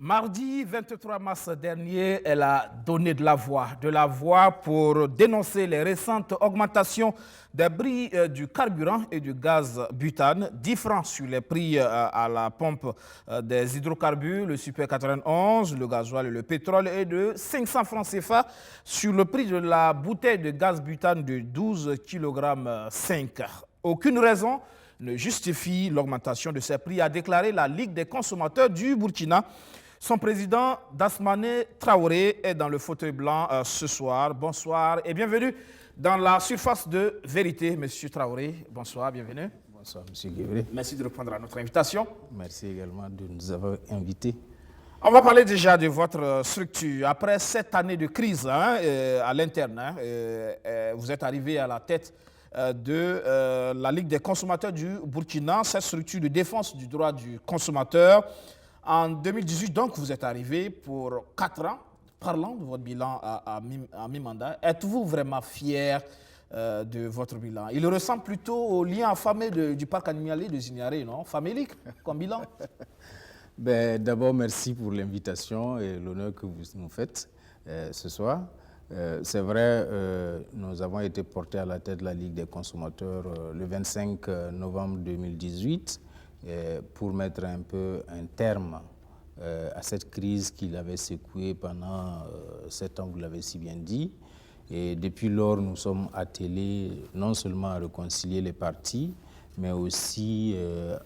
Mardi 23 mars dernier, elle a donné de la voix pour dénoncer les récentes augmentations des prix du carburant et du gaz butane, 10 francs sur les prix à la pompe des hydrocarbures, le super 91, le gasoil et le pétrole, et de 500 francs CFA sur le prix de la bouteille de gaz butane de 12 kg 5. Aucune raison ne justifie l'augmentation de ces prix, a déclaré la Ligue des consommateurs du Burkina. Son président, Dasmane Traoré, est dans le fauteuil blanc ce soir. Bonsoir et bienvenue dans la surface de vérité. Monsieur Traoré, bonsoir, bienvenue. Bonsoir, monsieur Guévré. Merci de répondre à notre invitation. Merci également de nous avoir invités. On va parler déjà de votre structure. Après 7 années de crise à l'interne, vous êtes arrivé à la tête de la Ligue des consommateurs du Burkina, cette structure de défense du droit du consommateur. En 2018, donc, vous êtes arrivé pour 4 ans. Parlant de votre bilan à mi-mandat, êtes-vous vraiment fier de votre bilan? Il ressemble plutôt au lien affamé du parc animalier de Zignaré, non? Famélique comme bilan. D'abord, merci pour l'invitation et l'honneur que vous nous faites ce soir. C'est vrai, nous avons été portés à la tête de la Ligue des consommateurs le 25 novembre 2018 pour mettre un peu un terme à cette crise qui l'avait secoué pendant 7 ans, vous l'avez si bien dit. Et depuis lors, nous sommes attelés non seulement à réconcilier les parties, mais aussi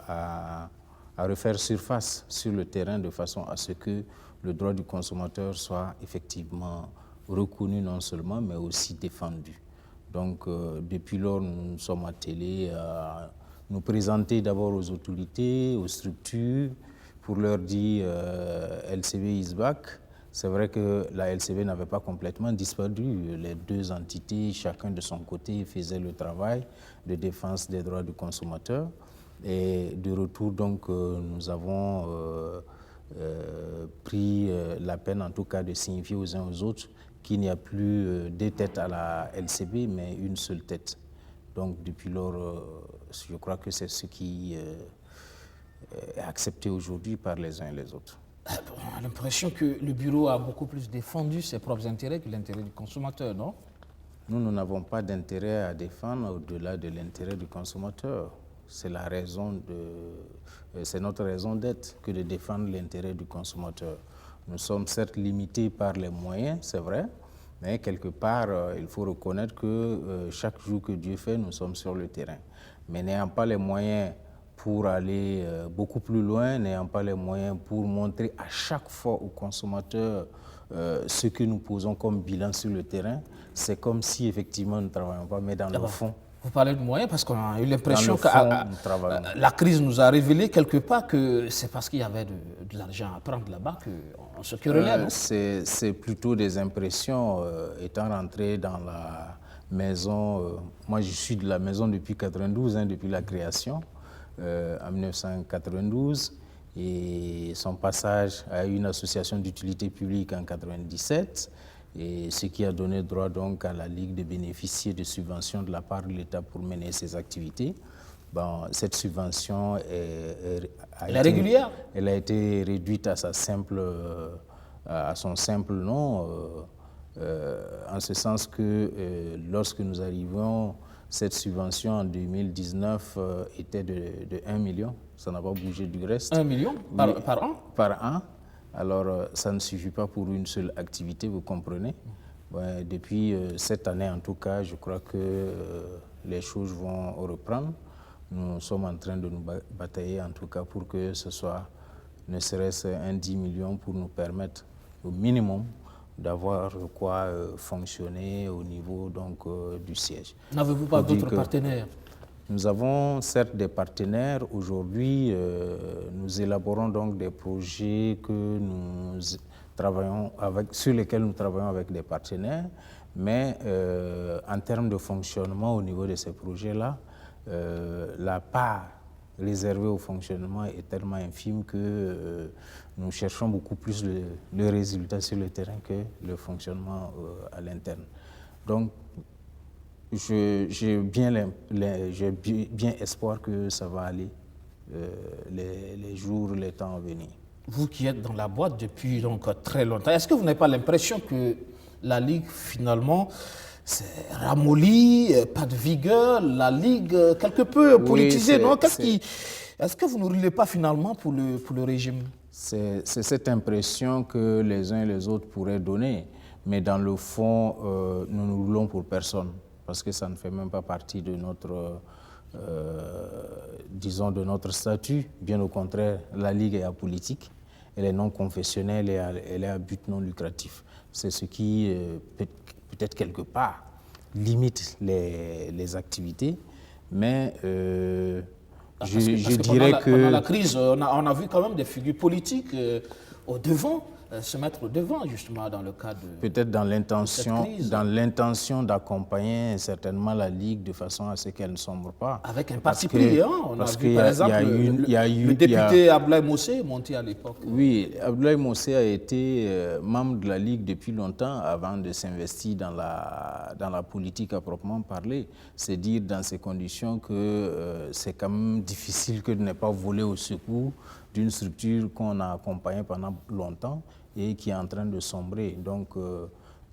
à refaire surface sur le terrain de façon à ce que le droit du consommateur soit effectivement reconnu non seulement, mais aussi défendu. Donc, depuis lors, nous nous sommes attelés à nous présenter d'abord aux autorités, aux structures, pour leur dire LCB is back. C'est vrai que la LCB n'avait pas complètement disparu. Les deux entités, chacun de son côté, faisaient le travail de défense des droits du consommateur. Et de retour, donc, nous avons pris la peine, en tout cas, de signifier aux uns aux autres qu'il n'y a plus deux têtes à la LCB, mais une seule tête. Donc, depuis lors, je crois que c'est ce qui est accepté aujourd'hui par les uns et les autres. On a l'impression que le bureau a beaucoup plus défendu ses propres intérêts que l'intérêt du consommateur, non? Nous n'avons pas d'intérêt à défendre au-delà de l'intérêt du consommateur. C'est notre raison d'être que de défendre l'intérêt du consommateur. Nous sommes certes limités par les moyens, c'est vrai, mais quelque part, il faut reconnaître que chaque jour que Dieu fait, nous sommes sur le terrain. Mais n'ayant pas les moyens pour aller beaucoup plus loin, n'ayant pas les moyens pour montrer à chaque fois aux consommateurs ce que nous posons comme bilan sur le terrain, c'est comme si effectivement nous ne travaillons pas, mais dans le fond. Vous parlez de moyens parce qu'on a eu l'impression que la crise nous a révélé quelque part que c'est parce qu'il y avait de l'argent à prendre là-bas qu'on se querellait, non? C'est plutôt des impressions. Étant rentré dans la maison, moi je suis de la maison depuis 1992, depuis la création, en 1992, et son passage à une association d'utilité publique en 1997. Et ce qui a donné droit donc à la Ligue de bénéficier de subventions de la part de l'État pour mener ses activités. Bon, cette subvention elle est régulière? Elle a été réduite à son simple nom, en ce sens que lorsque nous arrivons, cette subvention en 2019 était de 1 million. Ça n'a pas bougé du reste. 1 million par an? Par an. Alors, ça ne suffit pas pour une seule activité, vous comprenez. Depuis cette année, en tout cas, je crois que les choses vont reprendre. Nous sommes en train de nous batailler, en tout cas, pour que ce soit ne serait-ce un 10 millions pour nous permettre au minimum d'avoir quoi fonctionner au niveau donc, du siège. N'avez-vous pas d'autres partenaires? Nous avons certes des partenaires. Aujourd'hui, nous élaborons donc des projets sur lesquels nous travaillons avec des partenaires, mais en termes de fonctionnement au niveau de ces projets-là, la part réservée au fonctionnement est tellement infime que nous cherchons beaucoup plus le résultat sur le terrain que le fonctionnement à l'interne. Donc, j'ai bien espoir que ça va aller les jours, les temps à venir. vous qui êtes dans la boîte depuis donc très longtemps, est-ce que vous n'avez pas l'impression que la Ligue finalement s'est ramollie, pas de vigueur, la Ligue quelque peu politisée, non? Est-ce que vous ne roulez pas finalement pour le régime? C'est cette impression que les uns et les autres pourraient donner, mais dans le fond, nous ne roulons pour personne, parce que ça ne fait même pas partie de notre, disons, de notre statut. Bien au contraire, la Ligue est apolitique, elle est non confessionnelle et elle est à but non lucratif. C'est ce qui, peut-être quelque part, limite les activités, mais je dirais que... Pendant la crise, on a vu quand même des figures politiques au devant, se mettre au devant, justement, dans le cadre de... Peut-être dans l'intention d'accompagner certainement la Ligue de façon à ce qu'elle ne sombre pas. Avec un parti pris, hein. On a vu, par exemple, le député Abdoulaye Mossé monté à l'époque. Oui, Abdoulaye Mossé a été membre de la Ligue depuis longtemps avant de s'investir dans la politique à proprement parler. C'est dire dans ces conditions que c'est quand même difficile que de ne pas voler au secours d'une structure qu'on a accompagnée pendant longtemps et qui est en train de sombrer. Donc,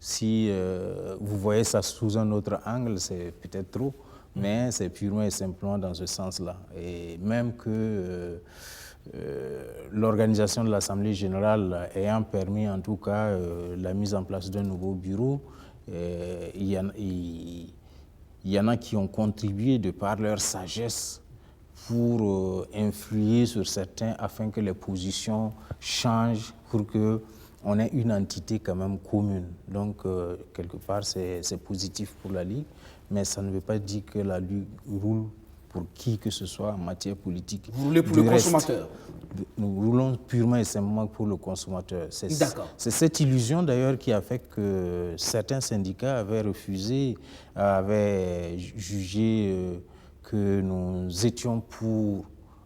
si vous voyez ça sous un autre angle, c'est peut-être trop, mais c'est purement et simplement dans ce sens-là. Et même que l'organisation de l'Assemblée générale ayant permis en tout cas la mise en place d'un nouveau bureau, il y en a qui ont contribué de par leur sagesse pour influer sur certains afin que les positions changent, pour qu'on ait une entité quand même commune. Donc, quelque part, c'est positif pour la Ligue, mais ça ne veut pas dire que la Ligue roule pour qui que ce soit en matière politique. Vous roulez pour le consommateur? Nous roulons purement et simplement pour le consommateur. D'accord. C'est cette illusion d'ailleurs qui a fait que certains syndicats avaient refusé, avaient jugé que nous étions pour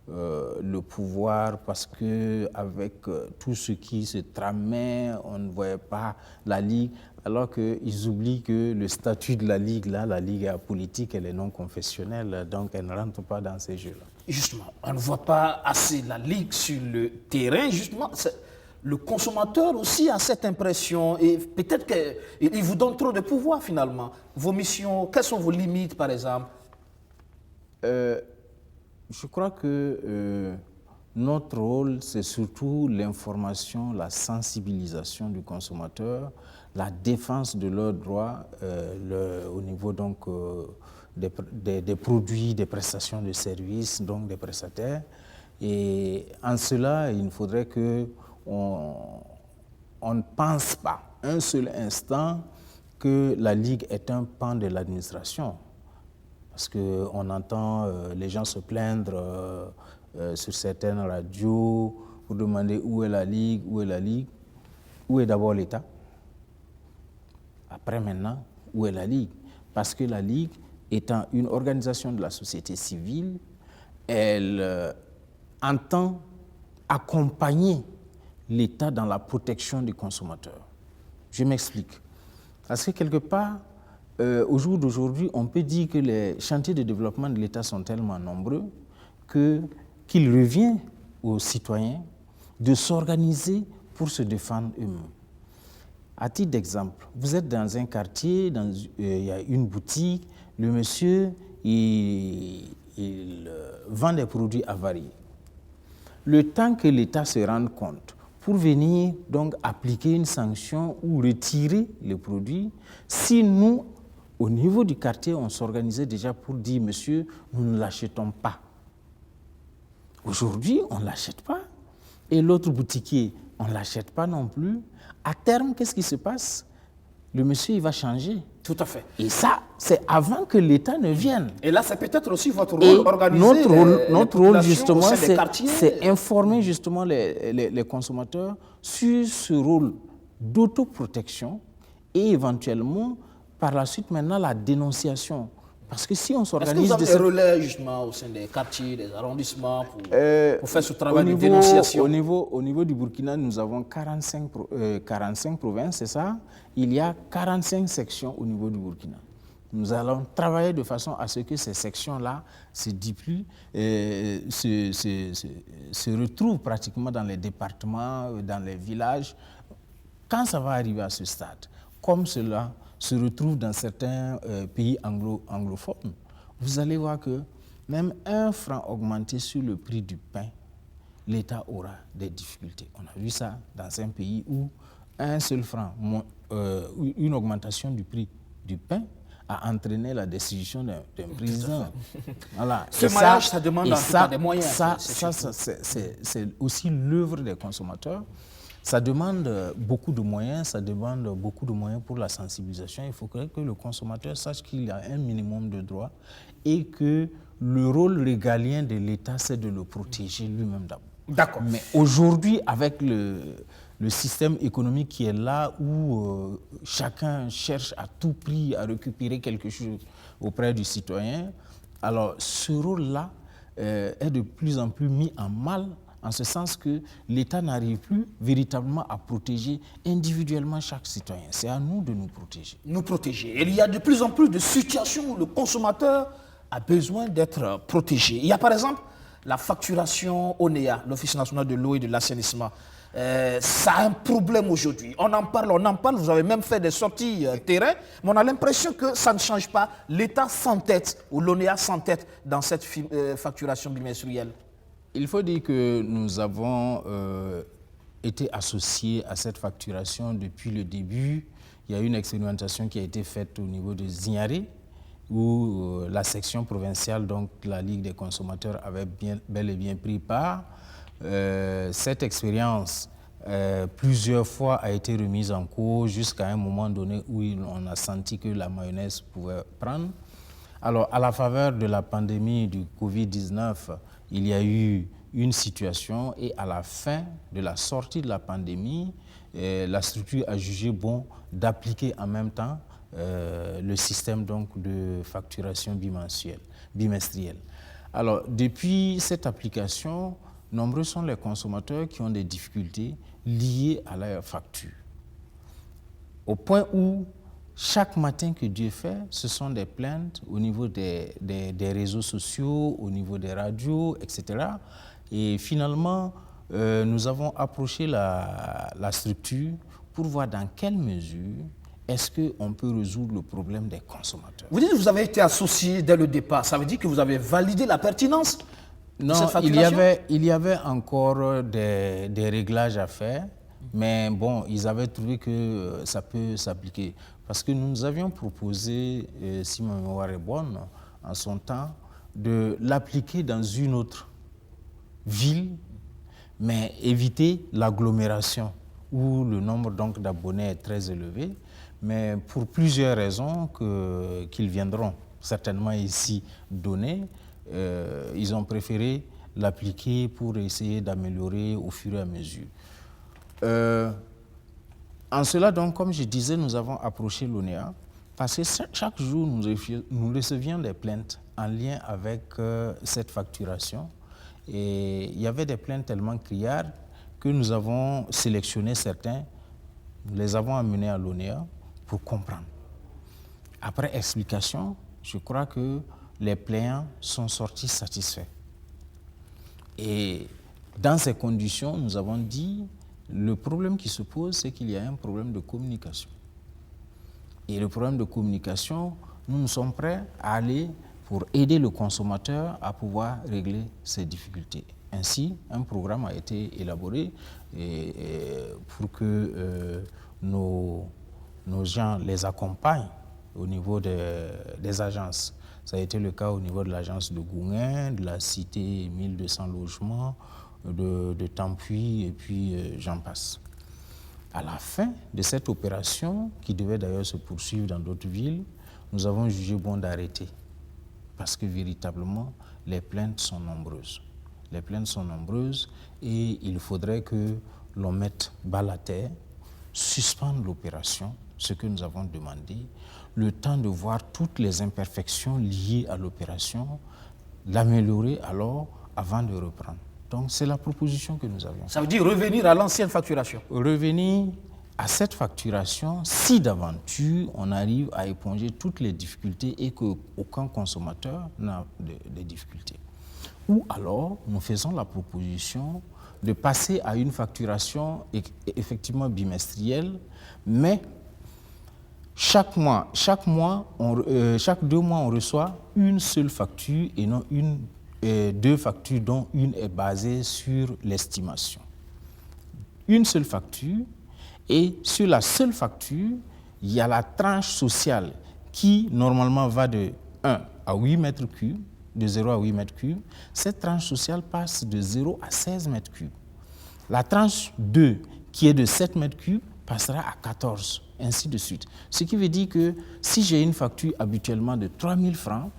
le pouvoir parce qu'avec tout ce qui se tramait, on ne voyait pas la Ligue, alors qu'ils oublient que le statut de la Ligue, là, la Ligue est apolitique, elle est non confessionnelle, donc elle ne rentre pas dans ces jeux-là. Justement, on ne voit pas assez la Ligue sur le terrain, justement. Le consommateur aussi a cette impression et peut-être qu'il vous donne trop de pouvoir finalement. Vos missions, quelles sont vos limites par exemple? Je crois que notre rôle, c'est surtout l'information, la sensibilisation du consommateur, la défense de leurs droits au niveau donc, des produits, des prestations de services, donc des prestataires. Et en cela, il faudrait qu'on ne pense pas un seul instant que la Ligue est un pan de l'administration. Parce qu'on entend les gens se plaindre sur certaines radios pour demander où est la Ligue, où est la Ligue. Où est d'abord l'État? Après maintenant, où est la Ligue? Parce que la Ligue, étant une organisation de la société civile, elle entend accompagner l'État dans la protection des consommateurs. Je m'explique. Parce que quelque part, au jour d'aujourd'hui, on peut dire que les chantiers de développement de l'État sont tellement nombreux qu'il revient aux citoyens de s'organiser pour se défendre eux-mêmes. À titre d'exemple, vous êtes dans un quartier, il y a une boutique, le monsieur, il vend des produits avariés. Le temps que l'État se rende compte pour venir donc appliquer une sanction ou retirer les produits, si nous, au niveau du quartier, on s'organisait déjà pour dire, monsieur, nous ne l'achetons pas. Aujourd'hui, on ne l'achète pas. Et l'autre boutiquier, on ne l'achète pas non plus. À terme, qu'est-ce qui se passe? Le monsieur, il va changer. Tout à fait. Et ça, c'est avant que l'État ne vienne. Et là, c'est peut-être aussi votre rôle, organiser notre rôle, justement, c'est informer justement les consommateurs sur ce rôle d'autoprotection et éventuellement, par la suite, maintenant, la dénonciation. Parce que si on s'organise... Est-ce que vous avez des relais, justement, au sein des quartiers, des arrondissements, pour faire ce travail de dénonciation? Au niveau du Burkina, nous avons 45 provinces, c'est ça? Il y a 45 sections au niveau du Burkina. nous allons travailler de façon à ce que ces sections-là se duplient, se retrouvent pratiquement dans les départements, dans les villages. Quand ça va arriver à ce stade, comme cela se retrouve dans certains pays anglophones, vous allez voir que même 1 franc augmenté sur le prix du pain, l'État aura des difficultés. On a vu ça dans un pays où un seul franc, une augmentation du prix du pain a entraîné la destitution d'un président. Voilà. Ce maillage, ça demande en tout cas des moyens. C'est aussi l'œuvre des consommateurs. Ça demande beaucoup de moyens, pour la sensibilisation. Il faut que le consommateur sache qu'il a un minimum de droits et que le rôle régalien de l'État, c'est de le protéger lui-même d'abord. D'accord. Mais aujourd'hui, avec le système économique qui est là, où chacun cherche à tout prix à récupérer quelque chose auprès du citoyen, alors ce rôle-là est de plus en plus mis en mal, en ce sens que l'État n'arrive plus véritablement à protéger individuellement chaque citoyen. C'est à nous de nous protéger. Nous protéger. Il y a de plus en plus de situations où le consommateur a besoin d'être protégé. Il y a par exemple la facturation ONEA, l'Office national de l'eau et de l'assainissement. Ça a un problème aujourd'hui. On en parle, vous avez même fait des sorties terrain, mais on a l'impression que ça ne change pas. L'État s'entête, ou l'ONEA s'entête dans cette facturation bimensuelle. Il faut dire que nous avons été associés à cette facturation depuis le début. Il y a une expérimentation qui a été faite au niveau de Zignaré, où la section provinciale, donc la Ligue des consommateurs, avait bel et bien pris part. Cette expérience, plusieurs fois, a été remise en cause jusqu'à un moment donné où on a senti que la mayonnaise pouvait prendre. Alors, à la faveur de la pandémie du Covid-19, il y a eu une situation et à la fin de la sortie de la pandémie, la structure a jugé bon d'appliquer en même temps le système donc, de facturation bimestrielle. Alors, depuis cette application, nombreux sont les consommateurs qui ont des difficultés liées à leur facture. Au point où, chaque matin que Dieu fait, ce sont des plaintes au niveau des réseaux sociaux, au niveau des radios, etc. Et finalement, nous avons approché la structure pour voir dans quelle mesure est-ce qu'on peut résoudre le problème des consommateurs. Vous dites que vous avez été associé dès le départ. Ça veut dire que vous avez validé la pertinence de cette facturation? il y avait encore des réglages à faire, mais bon, ils avaient trouvé que ça peut s'appliquer. Parce que nous avions proposé, si ma mémoire est bonne, en son temps, de l'appliquer dans une autre ville, mais éviter l'agglomération, où le nombre donc d'abonnés est très élevé. Mais pour plusieurs raisons qu'ils viendront certainement ici donner, ils ont préféré l'appliquer pour essayer d'améliorer au fur et à mesure. En cela, donc, comme je disais, nous avons approché l'ONEA parce que chaque jour, nous recevions des plaintes en lien avec cette facturation. Et il y avait des plaintes tellement criardes que nous avons sélectionné certains, nous les avons amenés à l'ONEA pour comprendre. Après explication, je crois que les plaignants sont sortis satisfaits. Et dans ces conditions, nous avons dit, le problème qui se pose, c'est qu'il y a un problème de communication. Et le problème de communication, nous sommes prêts à aller pour aider le consommateur à pouvoir régler ses difficultés. Ainsi, un programme a été élaboré pour que nos gens les accompagnent au niveau des agences. Ça a été le cas au niveau de l'agence de Gouin, de la cité 1200 logements, de Tampuy, et puis j'en passe. À la fin de cette opération, qui devait d'ailleurs se poursuivre dans d'autres villes, nous avons jugé bon d'arrêter. Parce que véritablement, les plaintes sont nombreuses. Les plaintes sont nombreuses et il faudrait que l'on mette balle à terre, suspendre l'opération, ce que nous avons demandé, le temps de voir toutes les imperfections liées à l'opération, l'améliorer alors avant de reprendre. Donc c'est la proposition que nous avions. Ça veut dire revenir à l'ancienne facturation? Revenir à cette facturation, si d'aventure on arrive à éponger toutes les difficultés et qu'aucun consommateur n'a de difficultés. Ou alors, nous faisons la proposition de passer à une facturation effectivement bimestrielle, mais chaque 2 mois, on reçoit une seule facture et non deux factures dont une est basée sur l'estimation. Une seule facture, et sur la seule facture, il y a la tranche sociale qui normalement va de 1 à 8 mètres cubes, de 0 à 8 mètres cubes. Cette tranche sociale passe de 0 à 16 mètres cubes. La tranche 2, qui est de 7 mètres cubes, passera à 14, ainsi de suite. Ce qui veut dire que si j'ai une facture habituellement de 3 000 francs,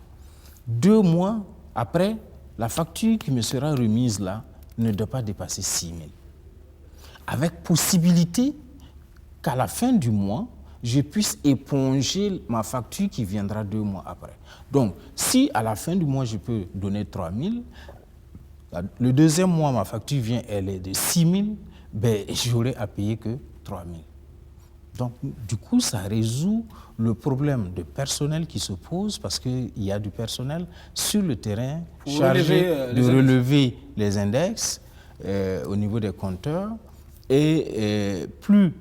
2 mois après, la facture qui me sera remise là ne doit pas dépasser 6 000. Avec possibilité qu'à la fin du mois, je puisse éponger ma facture qui viendra 2 mois après. Donc, si à la fin du mois, je peux donner 3 000, le deuxième mois, ma facture vient, elle est de 6 000, ben, j'aurai à payer que 3 000. Donc, du coup, ça résout le problème de personnel qui se pose parce qu'il y a du personnel sur le terrain chargé de relever les index au niveau des compteurs. Et plus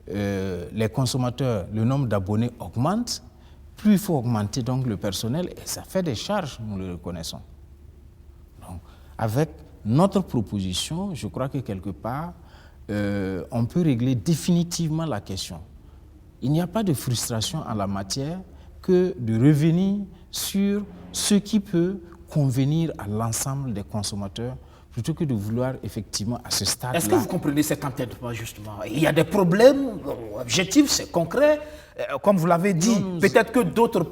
les consommateurs, le nombre d'abonnés augmente, plus il faut augmenter donc le personnel et ça fait des charges, nous le reconnaissons. Donc, avec notre proposition, je crois que quelque part, on peut régler définitivement la question. Il n'y a pas de frustration en la matière que de revenir sur ce qui peut convenir à l'ensemble des consommateurs plutôt que de vouloir effectivement à ce stade-là. Est-ce que vous comprenez cet entêtement justement? Il y a des problèmes objectifs, c'est concret. Comme vous l'avez dit, peut-être que d'autres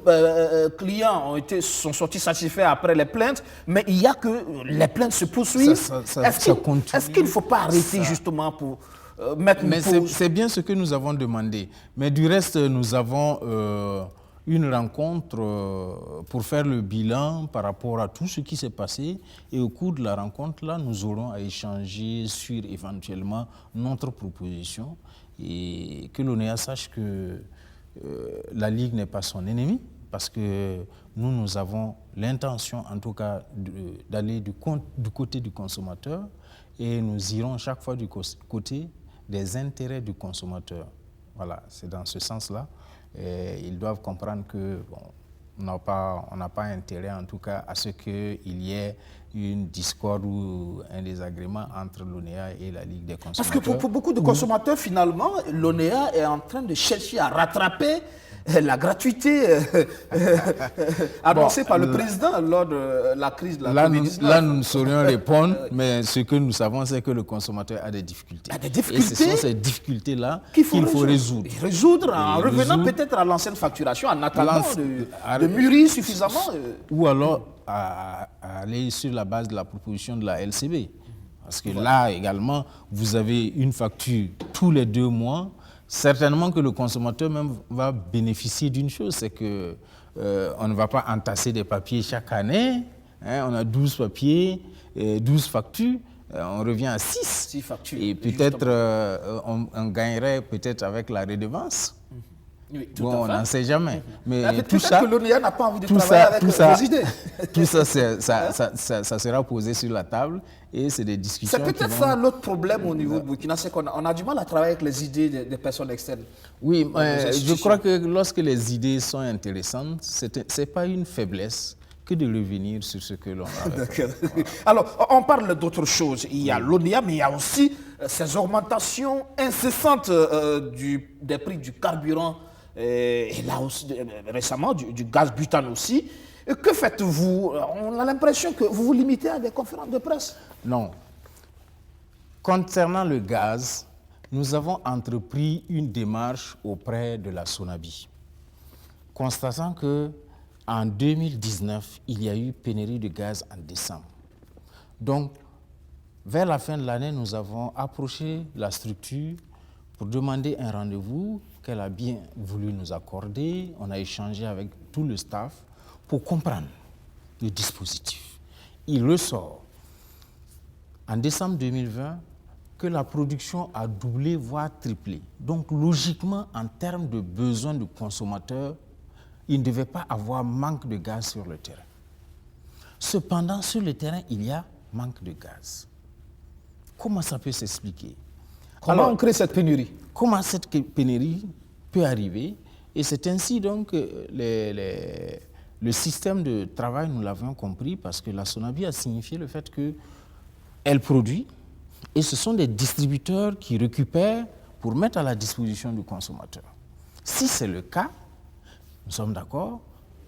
clients sont sortis satisfaits après les plaintes, mais il y a que les plaintes se poursuivent. Est-ce qu'il ne faut pas arrêter justement pour mettre... Mais c'est bien ce que nous avons demandé. Mais du reste, nous avons une rencontre pour faire le bilan par rapport à tout ce qui s'est passé. Et au cours de la rencontre-là, nous aurons à échanger sur éventuellement notre proposition et que l'ONEA sache que la Ligue n'est pas son ennemi parce que nous avons l'intention, en tout cas, d'aller du côté du consommateur et nous irons chaque fois du côté des intérêts du consommateur. Voilà, c'est dans ce sens-là. Et ils doivent comprendre que on n'a pas intérêt, en tout cas, à ce qu'il y ait une discorde ou un désagrément entre l'ONEA et la Ligue des consommateurs. Parce que pour beaucoup de consommateurs, finalement, l'ONEA est en train de chercher à rattraper la gratuité annoncée par le président lors de la crise de la Covid-19. Là, nous ne saurions répondre, mais ce que nous savons, c'est que le consommateur a des difficultés. Et ce sont ces difficultés-là qu'il faut résoudre. Résoudre en revenant peut-être à l'ancienne facturation, en attendant de mûrir suffisamment. Ou alors à aller sur la base de la proposition de la LCB. Parce que là également, vous avez une facture tous les 2 mois. Certainement que le consommateur même va bénéficier d'une chose, c'est que on ne va pas entasser des papiers chaque année. Hein, on a 12 papiers, 12 factures, on revient à 6 factures. Et peut-être on gagnerait peut-être avec la redevance. Oui, on n'en sait jamais. Mais tout ça, que l'ONEA n'a pas envie de travailler avec vos idées. Tout ça, ça sera posé sur la table et c'est des discussions. C'est peut-être ça l'autre problème au niveau de Burkina, c'est qu'on a du mal à travailler avec les idées des personnes externes. Oui, je crois que lorsque les idées sont intéressantes, ce n'est pas une faiblesse que de revenir sur ce que l'on a fait. Alors, on parle d'autre chose. Il y a l'ONEA, mais il y a aussi ces augmentations incessantes des prix du carburant et là aussi, récemment, du gaz butane aussi. Et que faites-vous? On a l'impression que vous vous limitez à des conférences de presse. Non. Concernant le gaz, nous avons entrepris une démarche auprès de la SONABI, constatant qu'en 2019, il y a eu pénurie de gaz en décembre. Donc, vers la fin de l'année, nous avons approché la structure pour demander un rendez-vous qu'elle a bien voulu nous accorder. On a échangé avec tout le staff pour comprendre le dispositif. Il ressort en décembre 2020 que la production a doublé, voire triplé. Donc, logiquement, en termes de besoins de consommateurs, il ne devait pas avoir manque de gaz sur le terrain. Cependant, sur le terrain, il y a manque de gaz. Comment ça peut s'expliquer? Comment on crée cette pénurie? Comment cette pénurie peut arriver? Et c'est ainsi donc que le système de travail, nous l'avons compris, parce que la Sonabi a signifié le fait qu'elle produit, et ce sont des distributeurs qui récupèrent pour mettre à la disposition du consommateur. Si c'est le cas, nous sommes d'accord,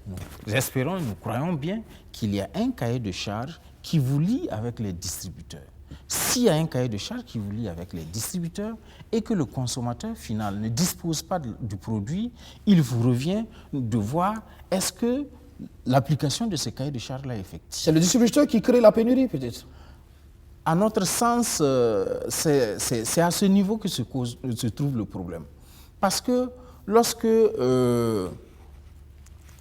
nous espérons, nous croyons bien qu'il y a un cahier de charges qui vous lie avec les distributeurs. S'il y a un cahier de charges qui vous lie avec les distributeurs et que le consommateur final ne dispose pas du produit, il vous revient de voir est-ce que l'application de ce cahier de charges-là est effective. C'est le distributeur qui crée la pénurie, peut-être? À notre sens, c'est à ce niveau que se trouve le problème. Parce que lorsque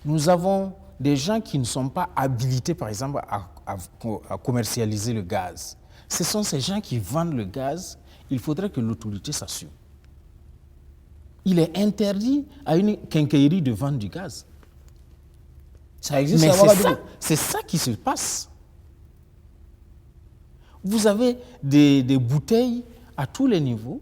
nous avons des gens qui ne sont pas habilités, par exemple, à commercialiser le gaz, ce sont ces gens qui vendent le gaz, il faudrait que l'autorité s'assure. Il est interdit à une quincaillerie de vendre du gaz. Ça existe. Mais c'est ça qui se passe. Vous avez des bouteilles à tous les niveaux,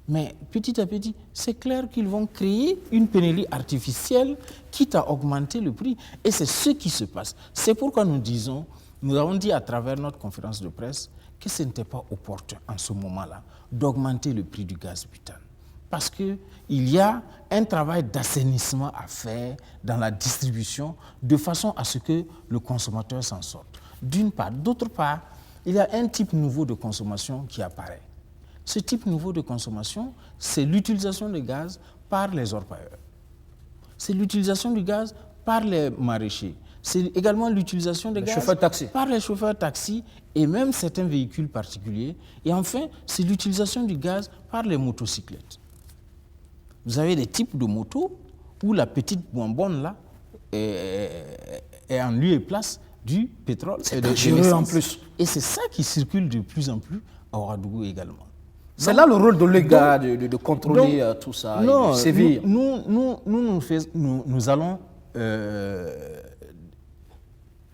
mais petit à petit, c'est clair qu'ils vont créer une pénurie artificielle quitte à augmenter le prix. Et c'est ce qui se passe. C'est pourquoi nous avons dit à travers notre conférence de presse que ce n'était pas opportun en ce moment-là d'augmenter le prix du gaz butane. Parce qu'il y a un travail d'assainissement à faire dans la distribution de façon à ce que le consommateur s'en sorte. D'une part. D'autre part, il y a un type nouveau de consommation qui apparaît. Ce type nouveau de consommation, c'est l'utilisation du gaz par les orpailleurs. C'est l'utilisation du gaz par les maraîchers. C'est également l'utilisation des gaz par les chauffeurs taxis et même certains véhicules particuliers. Et enfin, c'est l'utilisation du gaz par les motocyclettes. Vous avez des types de motos où la petite bonbonne là est en lieu et place du pétrole et de l'essence en plus. Et c'est ça qui circule de plus en plus à Ouagadougou également. C'est là le rôle de l'EGA de contrôler tout ça, non, et de sévir. Nous allons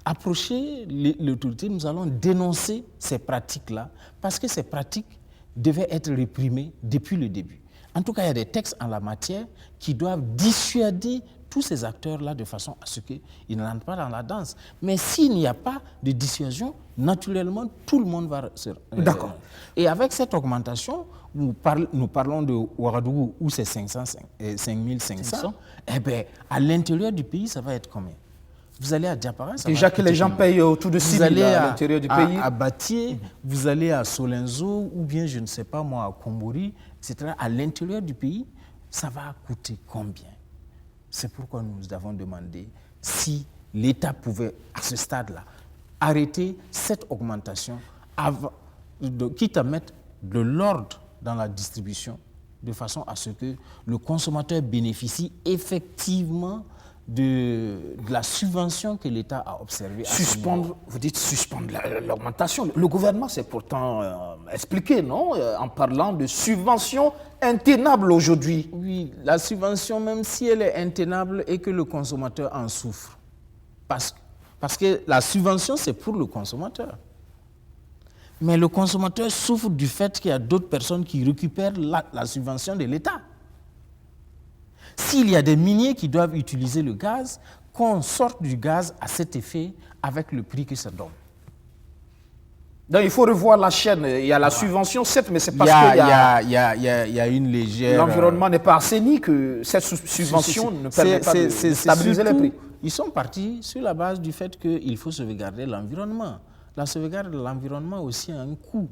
approcher l'autorité, nous allons dénoncer ces pratiques-là, parce que ces pratiques devaient être réprimées depuis le début. En tout cas, il y a des textes en la matière qui doivent dissuader tous ces acteurs-là de façon à ce qu'ils ne rentrent pas dans la danse. Mais s'il n'y a pas de dissuasion, naturellement, tout le monde va se... D'accord. Et avec cette augmentation, nous parlons de Ouagadougou où c'est 5500, eh bien, à l'intérieur du pays, ça va être combien? Vous allez à Diapara, ça déjà va que les gens payent autour de 6 000 à l'intérieur du pays. À Batié, vous allez à Solenzo ou bien, je ne sais pas moi, à Kombori, etc. À l'intérieur du pays, ça va coûter combien? C'est pourquoi nous avons demandé si l'État pouvait, à ce stade-là, arrêter cette augmentation, quitte à mettre de l'ordre dans la distribution, de façon à ce que le consommateur bénéficie effectivement de la subvention que l'État a observée. Suspendre, vous dites suspendre l'augmentation. Le gouvernement s'est pourtant expliqué, non, en parlant de subvention intenable aujourd'hui. Oui, la subvention, même si elle est intenable et que le consommateur en souffre. Parce que la subvention, c'est pour le consommateur. Mais le consommateur souffre du fait qu'il y a d'autres personnes qui récupèrent la subvention de l'État. S'il y a des miniers qui doivent utiliser le gaz, qu'on sorte du gaz à cet effet avec le prix que ça donne. Donc il faut revoir la chaîne. Il y a la subvention, certes, mais c'est parce qu'il y a une légère... L'environnement n'est pas assaini que cette subvention ne permet pas de stabiliser les prix. Ils sont partis sur la base du fait qu'il faut sauvegarder l'environnement. La sauvegarde de l'environnement aussi a un coût.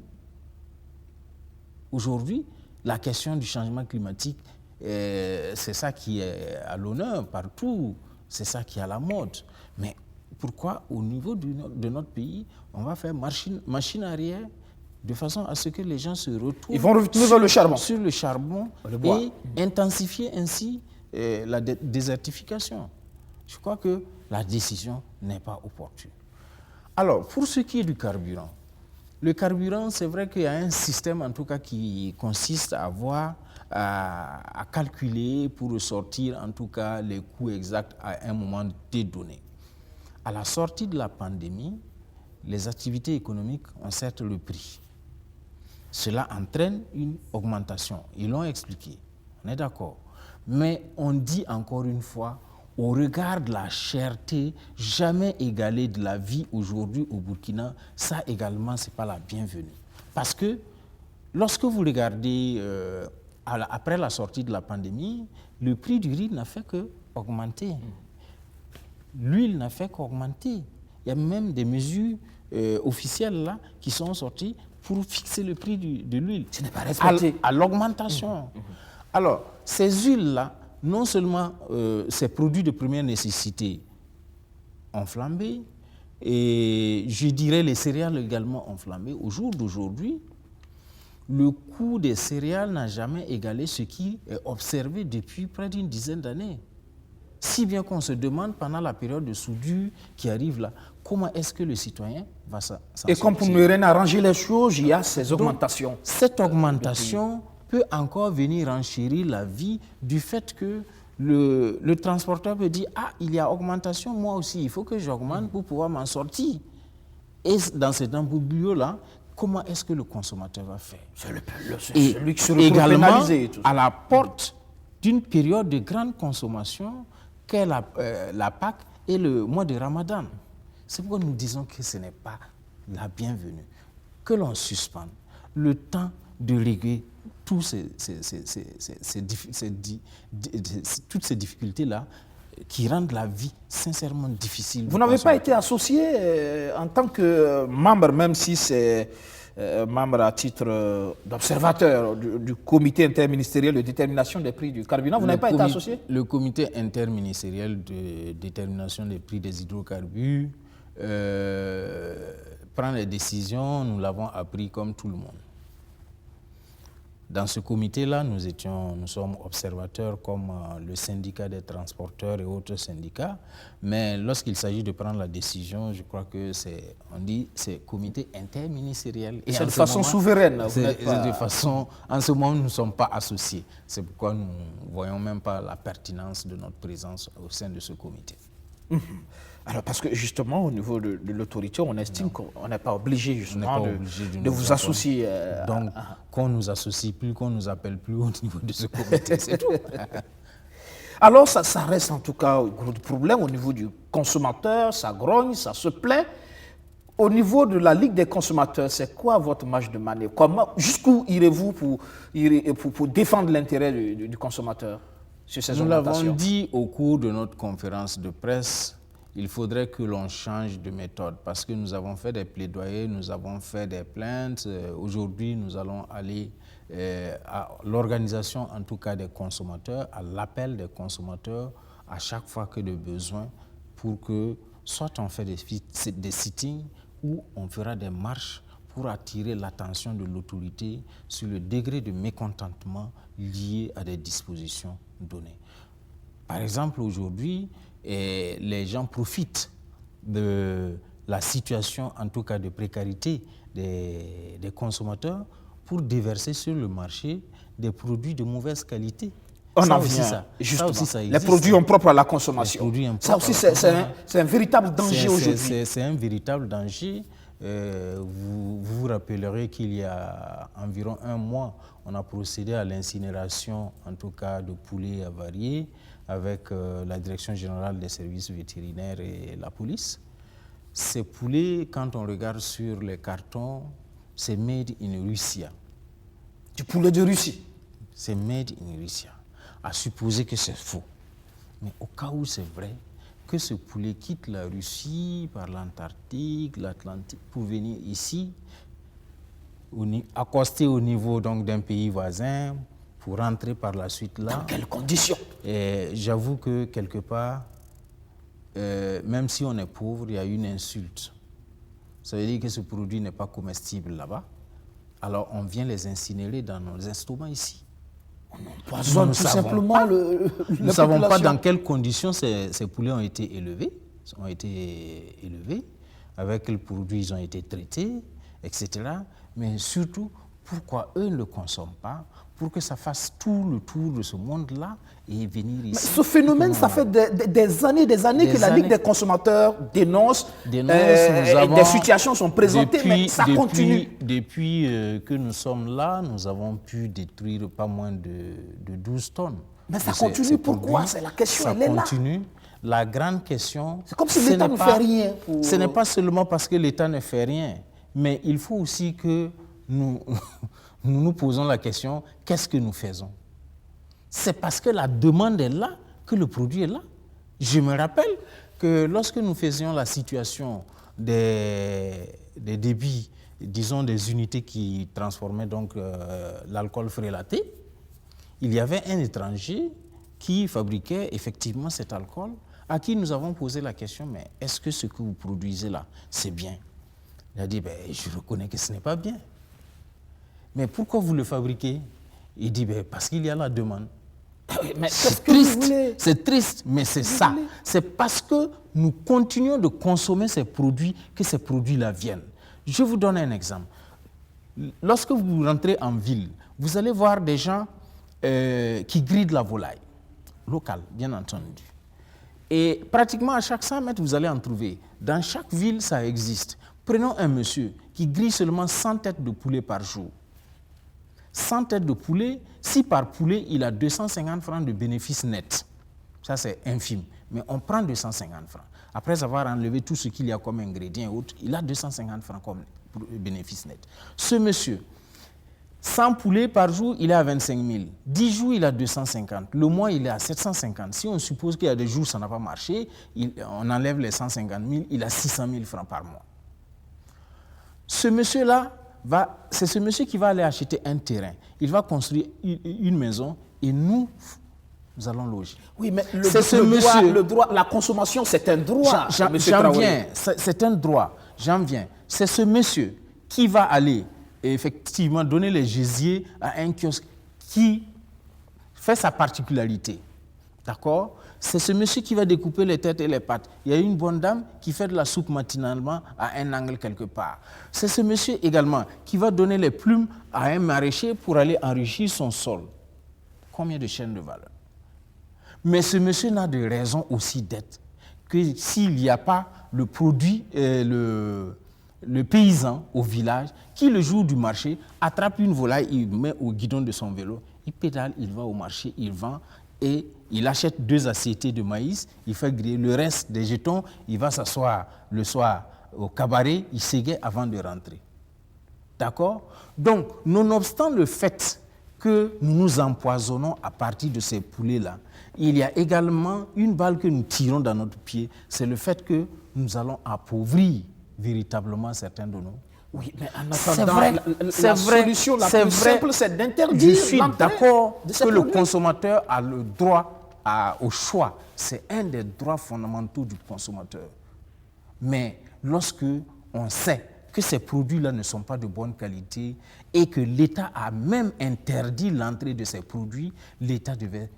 Aujourd'hui, la question du changement climatique, c'est ça qui est à l'honneur partout, c'est ça qui est à la mode. Mais pourquoi au niveau de notre pays, on va faire machine arrière de façon à ce que les gens se retrouvent... Ils vont retourner vers le charbon. Sur le charbon et intensifier ainsi la désertification. Je crois que la décision n'est pas opportune. Alors, pour ce qui est du carburant, Le carburant, c'est vrai qu'il y a un système en tout cas qui consiste à calculer pour ressortir en tout cas les coûts exacts à un moment donné. À la sortie de la pandémie, les activités économiques ont certes le prix. Cela entraîne une augmentation. Ils l'ont expliqué, on est d'accord. Mais on dit encore une fois, au regard de la cherté jamais égalée de la vie aujourd'hui au Burkina, ça également, ce n'est pas la bienvenue. Parce que lorsque vous regardez, après la sortie de la pandémie, le prix du riz n'a fait qu'augmenter. L'huile n'a fait qu'augmenter. Il y a même des mesures officielles là, qui sont sorties pour fixer le prix de l'huile. Ce n'est pas respecté. À l'augmentation. Alors, ces huiles-là, non seulement ces produits de première nécessité ont flambé, et je dirais les céréales également ont flambé. Au jour d'aujourd'hui, le coût des céréales n'a jamais égalé ce qui est observé depuis près d'une dizaine d'années. Si bien qu'on se demande pendant la période de soudure qui arrive là, comment est-ce que le citoyen va s'en sortir? Et comme pour ne rien arranger les choses, il y a ces augmentations. Donc, cette augmentation peut encore venir enchérir la vie du fait que le transporteur peut dire « Ah, il y a augmentation, moi aussi, il faut que j'augmente pour pouvoir m'en sortir. » Et dans cet embourbillon-là, comment est-ce que le consommateur va faire? Et celui qui se retrouve également, pénalisé. Tout ça. à la porte d'une période de grande consommation qu'est la Pâque et le mois de Ramadan. C'est pourquoi nous disons que ce n'est pas la bienvenue. Que l'on suspende le temps de régler toutes ces difficultés-là qui rendent la vie sincèrement difficile. Vous n'avez pas été associé en tant que membre, même si c'est membre à titre d'observateur du comité interministériel de détermination des prix du carburant. Vous n'avez pas été associé? Le comité interministériel de détermination des prix des hydrocarbures prend les décisions, nous l'avons appris comme tout le monde. Dans ce comité-là, nous sommes observateurs comme le syndicat des transporteurs et autres syndicats, mais lorsqu'il s'agit de prendre la décision, je crois que c'est comité interministériel. Et c'est de façon souveraine. En ce moment, nous ne sommes pas associés. C'est pourquoi nous ne voyons même pas la pertinence de notre présence au sein de ce comité. Alors, parce que justement, au niveau de l'autorité, on estime qu'on n'est pas obligé justement de vous associer. Donc, qu'on ne nous associe plus, qu'on ne nous appelle plus au niveau de ce comité, c'est tout. Alors, ça reste en tout cas un gros problème au niveau du consommateur, ça grogne, ça se plaint. Au niveau de la Ligue des consommateurs, c'est quoi votre marge de manœuvre? Jusqu'où irez-vous pour défendre l'intérêt du consommateur sur ces augmentations? Nous l'avons dit au cours de notre conférence de presse, il faudrait que l'on change de méthode parce que nous avons fait des plaidoyers, nous avons fait des plaintes. Aujourd'hui, nous allons aller à l'organisation, en tout cas des consommateurs, à l'appel des consommateurs à chaque fois que de besoin pour que soit on fait des sittings ou on fera des marches pour attirer l'attention de l'autorité sur le degré de mécontentement lié à des dispositions données. Par exemple, aujourd'hui, les gens profitent de la situation, en tout cas de précarité des consommateurs, pour déverser sur le marché des produits de mauvaise qualité. On en vient, justement. Ça aussi, les produits impropres à la consommation. Ça aussi, c'est un véritable danger aujourd'hui. C'est un véritable danger. Vous vous rappellerez qu'il y a environ un mois, on a procédé à l'incinération, en tout cas de poulets avariés, avec la Direction générale des services vétérinaires et la police. Ces poulets, quand on regarde sur les cartons, c'est made in Russia. Du poulet de Russie? C'est made in Russia. À supposer que c'est faux. Mais au cas où c'est vrai, que ce poulet quitte la Russie par l'Antarctique, l'Atlantique, pour venir ici, accosté au niveau d'un pays voisin, pour rentrer par la suite là. Dans quelles conditions? J'avoue que quelque part, même si on est pauvre, il y a une insulte. Ça veut dire que ce produit n'est pas comestible là-bas. Alors on vient les incinérer dans nos estomacs ici. Nous ne savons pas dans quelles conditions ces poulets ont été élevés, avec quels produits ils ont été traités. etc. Mais surtout, pourquoi eux ne le consomment pas, pour que ça fasse tout le tour de ce monde-là et venir ici. Mais ce phénomène, ça fait des années que la Ligue des consommateurs dénonce des situations sont présentées, mais ça continue. Depuis que nous sommes là, nous avons pu détruire pas moins de 12 tonnes. Mais ça continue, pourquoi? C'est la question, elle est là. Ça continue. La grande question... C'est comme si l'État ne fait rien. Ce n'est pas seulement parce que l'État ne fait rien, mais il faut aussi que nous posons la question, qu'est-ce que nous faisons? C'est parce que la demande est là que le produit est là. Je me rappelle que lorsque nous faisions la situation des débits, disons des unités qui transformaient donc l'alcool frélaté, il y avait un étranger qui fabriquait effectivement cet alcool, à qui nous avons posé la question, mais est-ce que ce que vous produisez là, c'est bien? Il a dit, ben, je reconnais que ce n'est pas bien. Mais pourquoi vous le fabriquez? Il dit, ben, parce qu'il y a la demande. C'est triste, mais c'est ça. C'est parce que nous continuons de consommer ces produits que ces produits-là viennent. Je vous donne un exemple. Lorsque vous rentrez en ville, vous allez voir des gens qui grillent de la volaille, locale, bien entendu. Et pratiquement à chaque 100 mètres, vous allez en trouver. Dans chaque ville, ça existe. Prenons un monsieur qui grille seulement 100 têtes de poulet par jour. 100 têtes de poulet, si par poulet, il a 250 francs de bénéfice net. Ça, c'est infime. Mais on prend 250 francs. Après avoir enlevé tout ce qu'il y a comme ingrédients et autres, il a 250 francs comme bénéfice net. Ce monsieur, 100 poulets par jour, il est à 25 000. 10 jours, il a 250. Le mois, il est à 750. Si on suppose qu'il y a des jours où ça n'a pas marché, on enlève les 150 000, il a 600 000 francs par mois. Ce monsieur-là, c'est ce monsieur qui va aller acheter un terrain. Il va construire une maison et nous allons loger. Oui, mais le droit, la consommation, c'est un droit. J'en viens, c'est un droit. J'en viens. C'est ce monsieur qui va aller effectivement donner les gésiers à un kiosque qui fait sa particularité. D'accord? C'est ce monsieur qui va découper les têtes et les pattes. Il y a une bonne dame qui fait de la soupe matinalement à un angle quelque part. C'est ce monsieur également qui va donner les plumes à un maraîcher pour aller enrichir son sol. Combien de chaînes de valeur? Mais ce monsieur n'a de raison aussi d'être que s'il n'y a pas le produit, le paysan au village qui, le jour du marché, attrape une volaille, il met au guidon de son vélo, il pédale, il va au marché, il vend et il achète 2 assiettes de maïs, il fait griller le reste des jetons, il va s'asseoir le soir au cabaret, il s'égaye avant de rentrer. D'accord? Donc, nonobstant le fait que nous nous empoisonnons à partir de ces poulets-là, il y a également une balle que nous tirons dans notre pied, c'est le fait que nous allons appauvrir véritablement certains de nous. Oui, mais en attendant, la solution la plus simple, c'est d'interdire. Je suis d'accord que le consommateur a le droit au choix. C'est un des droits fondamentaux du consommateur. Mais lorsque on sait que ces produits-là ne sont pas de bonne qualité et que l'État a même interdit l'entrée de ces produits, l'État devait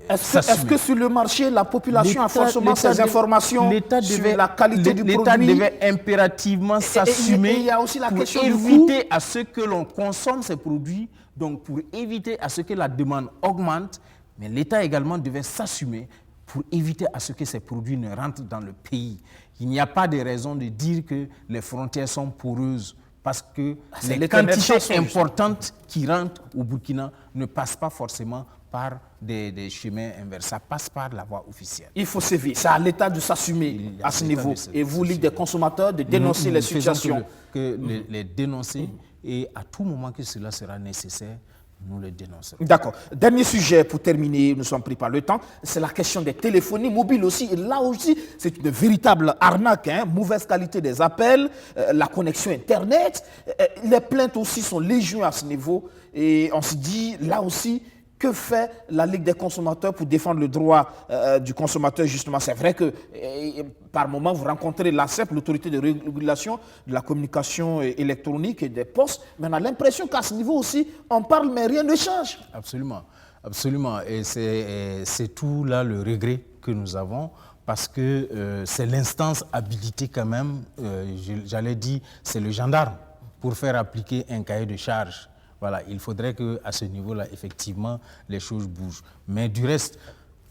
Est-ce que sur le marché, la population a forcément ces informations sur la qualité du produit? L'État devait impérativement s'assumer il y a aussi la question pour éviter à ce que l'on consomme ces produits, donc pour éviter à ce que la demande augmente, mais l'État également devait s'assumer pour éviter à ce que ces produits ne rentrent dans le pays. Il n'y a pas de raison de dire que les frontières sont poreuses parce que les quantités importantes qui rentrent au Burkina ne passent pas forcément par des chemins inverses. Ça passe par la voie officielle. Il faut sévir. C'est à l'État de s'assumer à ce niveau. Et vous, Ligue des consommateurs, de dénoncer les situations. Les dénoncer et à tout moment que cela sera nécessaire, nous les dénoncerons. D'accord. Dernier sujet pour terminer, nous sommes pris par le temps, c'est la question des téléphonies mobiles aussi. Et là aussi, c'est une véritable arnaque, mauvaise qualité des appels, la connexion Internet. Les plaintes aussi sont légion à ce niveau. Et on se dit, là aussi, que fait la Ligue des consommateurs pour défendre le droit du consommateur, justement? C'est vrai que par moment, vous rencontrez l'ARCEP, l'autorité de régulation de la communication électronique et des postes, mais on a l'impression qu'à ce niveau aussi, on parle, mais rien ne change. Absolument, absolument. Et c'est tout là le regret que nous avons, parce que c'est l'instance habilitée quand même, j'allais dire, c'est le gendarme pour faire appliquer un cahier de charge. Voilà, il faudrait qu'à ce niveau-là, effectivement, les choses bougent. Mais du reste,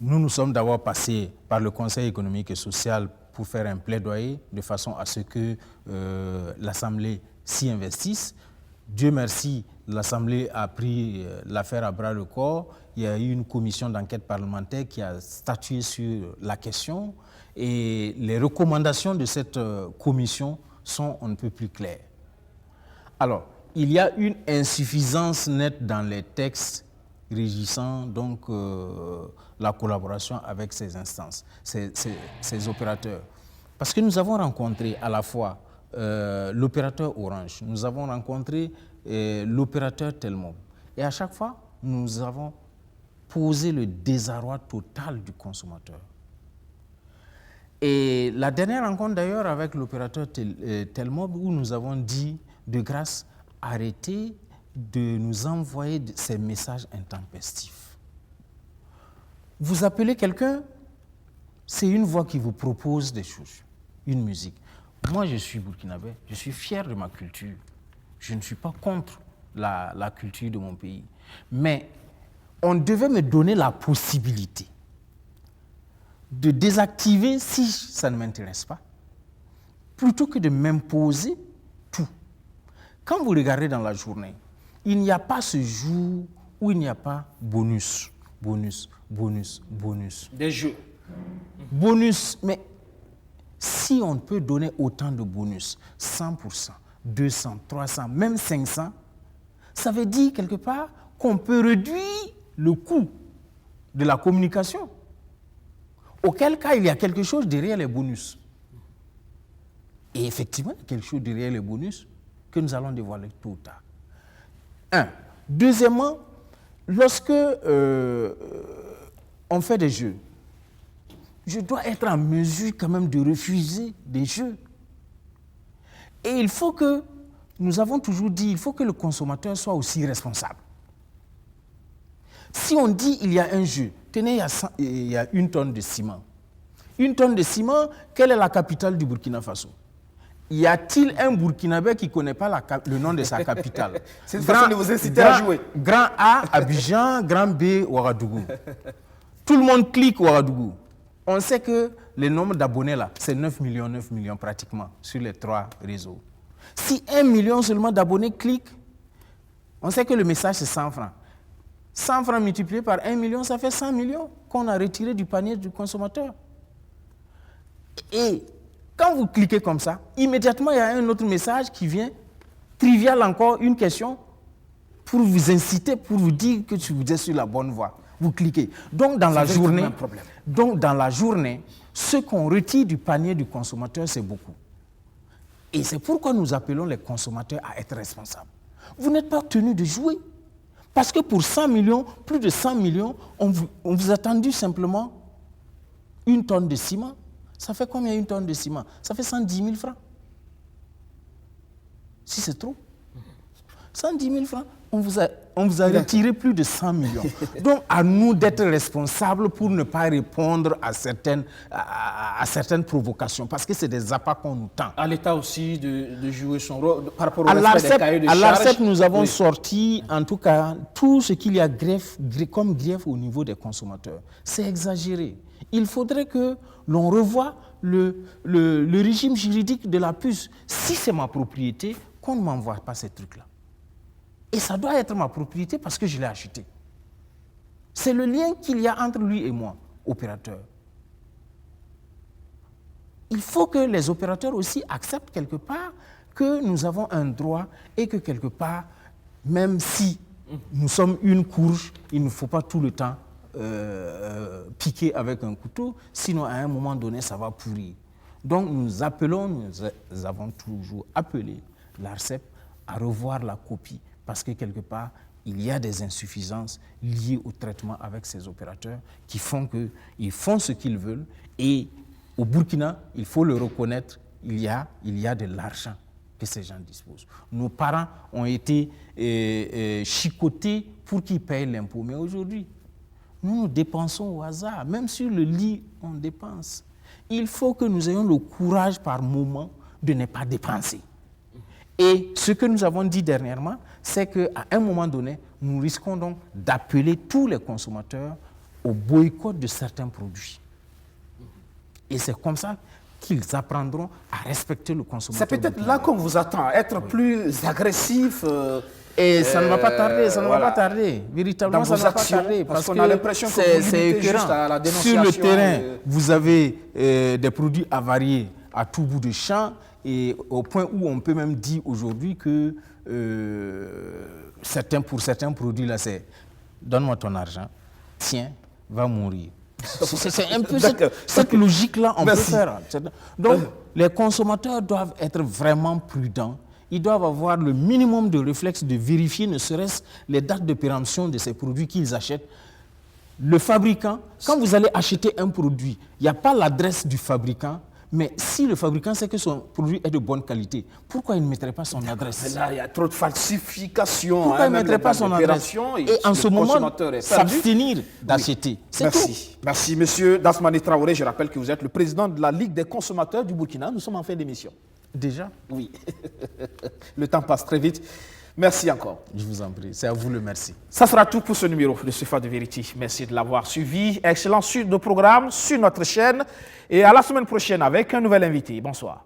nous sommes d'abord passés par le Conseil économique et social pour faire un plaidoyer de façon à ce que l'Assemblée s'y investisse. Dieu merci, l'Assemblée a pris l'affaire à bras le corps. Il y a eu une commission d'enquête parlementaire qui a statué sur la question et les recommandations de cette commission sont un peu plus claires. Alors, il y a une insuffisance nette dans les textes régissant donc la collaboration avec ces instances, ces opérateurs. Parce que nous avons rencontré à la fois l'opérateur Orange, nous avons rencontré l'opérateur Telmom. Et à chaque fois, nous avons posé le désarroi total du consommateur. Et la dernière rencontre d'ailleurs avec l'opérateur Telmom, où nous avons dit de grâce, arrêtez de nous envoyer ces messages intempestifs. Vous appelez quelqu'un, c'est une voix qui vous propose des choses, une musique. Moi, je suis burkinabé, je suis fier de ma culture. Je ne suis pas contre la culture de mon pays. Mais on devait me donner la possibilité de désactiver si ça ne m'intéresse pas, plutôt que de m'imposer tout. Quand vous regardez dans la journée, il n'y a pas ce jour où il n'y a pas bonus, bonus, bonus, bonus. Des jeux. Bonus, mais si on peut donner autant de bonus, 100%, 200, 300, même 500, ça veut dire quelque part qu'on peut réduire le coût de la communication. Auquel cas, il y a quelque chose derrière les bonus. Et effectivement, il y a quelque chose derrière les bonus que nous allons dévoiler tôt ou tard. Un. Deuxièmement, lorsque on fait des jeux, je dois être en mesure quand même de refuser des jeux. Et il faut que, nous avons toujours dit, il faut que le consommateur soit aussi responsable. Si on dit il y a un jeu, tenez, il y a 1 tonne de ciment. 1 tonne de ciment, quelle est la capitale du Burkina Faso? Y a-t-il un Burkinabé qui ne connaît pas le nom de sa capitale? C'est une façon de vous inciter à jouer. Grand A, Abidjan, grand B, Ouagadougou. Tout le monde clique Ouagadougou. On sait que le nombre d'abonnés là, c'est 9 millions pratiquement sur les 3 réseaux. Si 1 million seulement d'abonnés cliquent, on sait que le message c'est 100 francs. 100 francs multiplié par 1 million, ça fait 100 millions qu'on a retiré du panier du consommateur. Et quand vous cliquez comme ça, immédiatement il y a un autre message qui vient, trivial encore, une question, pour vous inciter, pour vous dire que vous êtes sur la bonne voie. Vous cliquez. Donc dans la journée, ce qu'on retire du panier du consommateur, c'est beaucoup. Et c'est pourquoi nous appelons les consommateurs à être responsables. Vous n'êtes pas tenus de jouer. Parce que pour 100 millions, plus de 100 millions, on vous a tendu simplement 1 tonne de ciment. Ça fait combien 1 tonne de ciment? Ça fait 110 000 francs. Si c'est trop. 110 000 francs, on vous a retiré plus de 100 millions. Donc, à nous d'être responsables pour ne pas répondre à certaines provocations, parce que c'est des appâts qu'on nous tend. À l'État aussi de jouer son rôle par rapport au respect des cahiers de charges. À l'ARCEP, nous avons sorti, en tout cas, tout ce qu'il y a comme grief au niveau des consommateurs. C'est exagéré. Il faudrait que l'on revoie le régime juridique de la puce. Si c'est ma propriété, qu'on ne m'envoie pas ces trucs-là. Et ça doit être ma propriété parce que je l'ai acheté. C'est le lien qu'il y a entre lui et moi, opérateur. Il faut que les opérateurs aussi acceptent quelque part que nous avons un droit et que quelque part, même si nous sommes une courge, il ne faut pas tout le temps piquer avec un couteau, sinon à un moment donné, ça va pourrir. Donc nous avons toujours appelé l'ARCEP à revoir la copie parce que quelque part, il y a des insuffisances liées au traitement avec ces opérateurs qui font qu'ils font ce qu'ils veulent et au Burkina, il faut le reconnaître, il y a de l'argent que ces gens disposent. Nos parents ont été chicotés pour qu'ils payent l'impôt, mais aujourd'hui, nous dépensons au hasard. Même sur le lit, on dépense. il faut que nous ayons le courage par moment de ne pas dépenser. Et ce que nous avons dit dernièrement, c'est qu'à un moment donné, nous risquons donc d'appeler tous les consommateurs au boycott de certains produits. Et c'est comme ça qu'ils apprendront à respecter le consommateur. C'est peut-être là qu'on vous attend, être plus agressif. Et ça ne va pas tarder, ça ne va pas tarder. Véritablement, ça ne va pas tarder. Parce qu'on a l'impression que c'est juste à la dénonciation. Sur le terrain, vous avez des produits avariés à tout bout de champ, et au point où on peut même dire aujourd'hui que pour certains produits, là, c'est donne-moi ton argent, tiens, va mourir. C'est un peu cette logique-là on peut faire. Donc, les consommateurs doivent être vraiment prudents. Ils doivent avoir le minimum de réflexe de vérifier ne serait-ce les dates de péremption de ces produits qu'ils achètent. Le fabricant, quand vous allez acheter un produit, il n'y a pas l'adresse du fabricant, mais si le fabricant sait que son produit est de bonne qualité, pourquoi il ne mettrait pas son adresse? Mais là, il y a trop de falsification. Pourquoi il ne mettrait pas son adresse? Et en ce moment, s'abstenir d'acheter. C'est tout. Merci, monsieur Dasmane Traoré. Je rappelle que vous êtes le président de la Ligue des consommateurs du Burkina. Nous sommes en fin d'émission. Déjà? Oui. Le temps passe très vite. Merci encore. Je vous en prie. C'est à vous le merci. Ça sera tout pour ce numéro de Sofa de Vérité. Merci de l'avoir suivi. Excellent suite de programme sur notre chaîne. Et à la semaine prochaine avec un nouvel invité. Bonsoir.